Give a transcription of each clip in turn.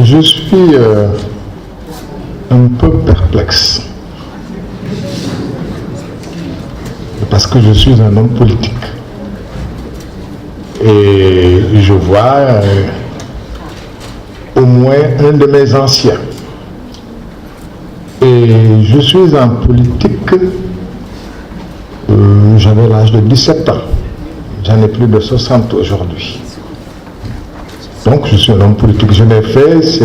Je suis un peu perplexe parce que je suis un homme politique et je vois au moins un de mes anciens. Et je suis en politique, j'avais l'âge de 17 ans, j'en ai plus de 60 aujourd'hui. Donc je suis un homme politique, je l'ai fait,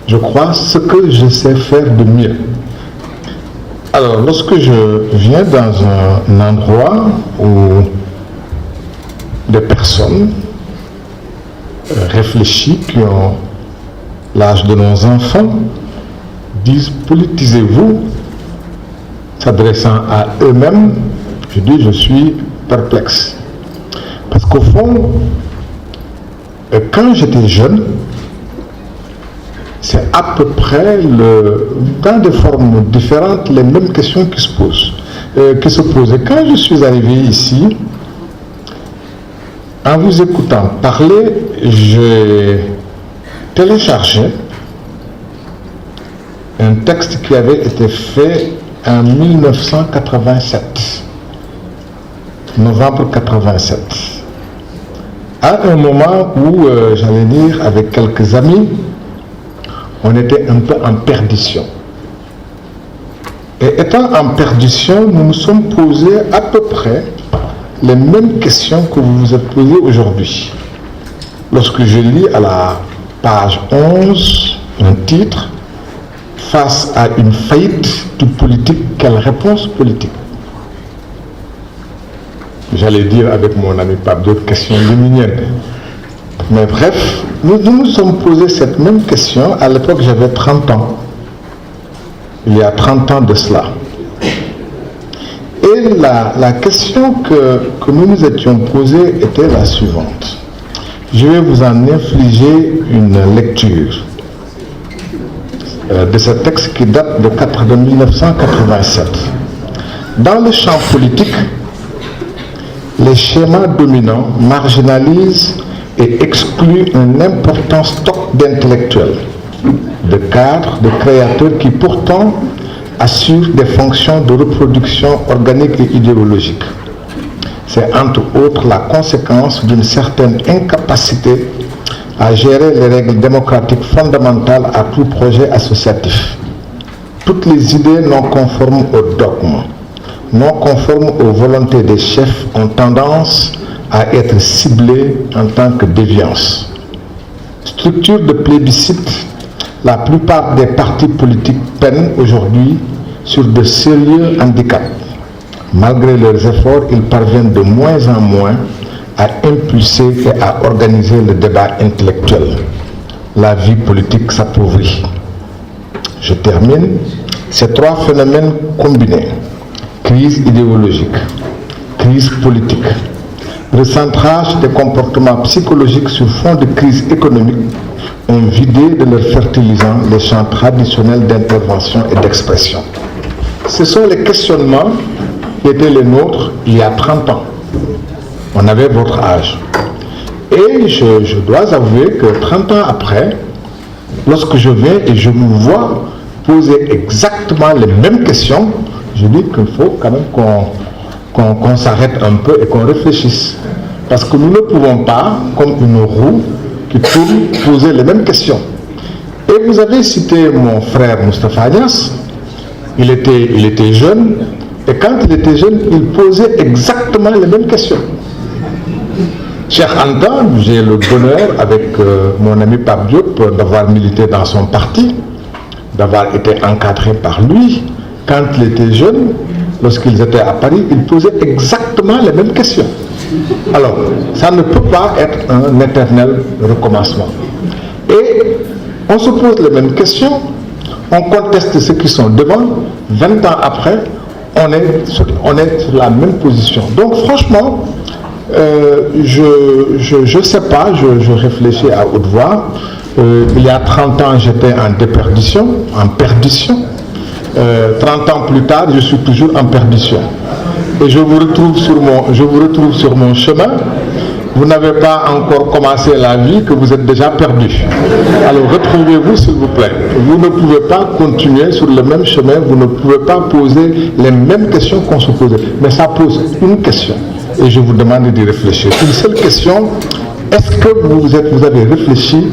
je crois, ce que je sais faire de mieux. Alors lorsque je viens dans un endroit où des personnes réfléchies qui ont l'âge de nos enfants disent politisez-vous, s'adressant à eux-mêmes, je dis je suis perplexe. Parce qu'au fond, quand j'étais jeune, c'est à peu près, dans des formes différentes, les mêmes questions qui se posaient. Quand je suis arrivé ici, en vous écoutant parler, j'ai téléchargé un texte qui avait été fait en 1987, novembre 87. À un moment où, j'allais dire, avec quelques amis, on était un peu en perdition. Et étant en perdition, nous nous sommes posés à peu près les mêmes questions que vous vous êtes posées aujourd'hui. Lorsque je lis à la page 11 un titre, face à une faillite du politique, quelle réponse politique? J'allais dire avec mon ami Pape d'autres questions luminiennes. Mais bref, nous nous sommes posé cette même question. À l'époque, j'avais 30 ans. Il y a 30 ans de cela. Et la question que nous nous étions posée était la suivante. Je vais vous en infliger une lecture de ce texte qui date de 1987. Dans le champ politique, les schémas dominants marginalisent et excluent un important stock d'intellectuels, de cadres, de créateurs qui pourtant assurent des fonctions de reproduction organique et idéologique. C'est entre autres la conséquence d'une certaine incapacité à gérer les règles démocratiques fondamentales à tout projet associatif. Toutes les idées non conformes au dogme, non conformes aux volontés des chefs ont tendance à être ciblées en tant que déviance. Structure de plébiscite, la plupart des partis politiques peinent aujourd'hui sur de sérieux handicaps. Malgré leurs efforts, ils parviennent de moins en moins à impulser et à organiser le débat intellectuel. La vie politique s'appauvrit. Je termine. Ces trois phénomènes combinés, crise idéologique, crise politique, recentrage des comportements psychologiques sur fond de crise économique, ont vidé de leur fertilisant les champs traditionnels d'intervention et d'expression. Ce sont les questionnements qui étaient les nôtres il y a 30 ans. On avait votre âge. Et je dois avouer que 30 ans après, lorsque je viens et je vous vois poser exactement les mêmes questions, je dis qu'il faut quand même qu'on s'arrête un peu et qu'on réfléchisse. Parce que nous ne pouvons pas, comme une roue qui tourne, poser les mêmes questions. Et vous avez cité mon frère Moustapha Agnès. Il était jeune, et quand il était jeune, il posait exactement les mêmes questions. Cheikh Anta, j'ai le bonheur avec mon ami Pape Diop d'avoir milité dans son parti, d'avoir été encadré par lui. Quand il était jeune, lorsqu'ils étaient à Paris, il posait exactement les mêmes questions. Alors, ça ne peut pas être un éternel recommencement. Et on se pose les mêmes questions, on conteste ceux qui sont devant, 20 ans après, on est sur la même position. Donc franchement, je ne sais pas, je réfléchis à haute voix. Il y a 30 ans, j'étais en déperdition, en perdition. 30 ans plus tard, je suis toujours en perdition. Et je vous retrouve sur mon chemin. vous n'avez pas encore commencé la vie que vous êtes déjà perdu. Alors retrouvez-vous s'il vous plaît. Vous ne pouvez pas continuer sur le même chemin, vous ne pouvez pas poser les mêmes questions qu'on se posait. Mais ça pose une question et je vous demande d'y réfléchir. Une seule question, est-ce que vous avez réfléchi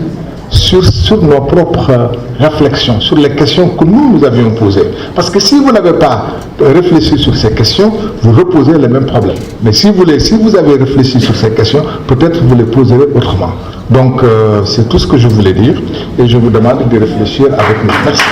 sur nos propres réflexions, sur les questions que nous avions posées. Parce que si vous n'avez pas réfléchi sur ces questions, vous reposez les mêmes problèmes. Mais si vous avez réfléchi sur ces questions, peut-être vous les poserez autrement. Donc, c'est tout ce que je voulais dire et je vous demande de réfléchir avec nous. Merci.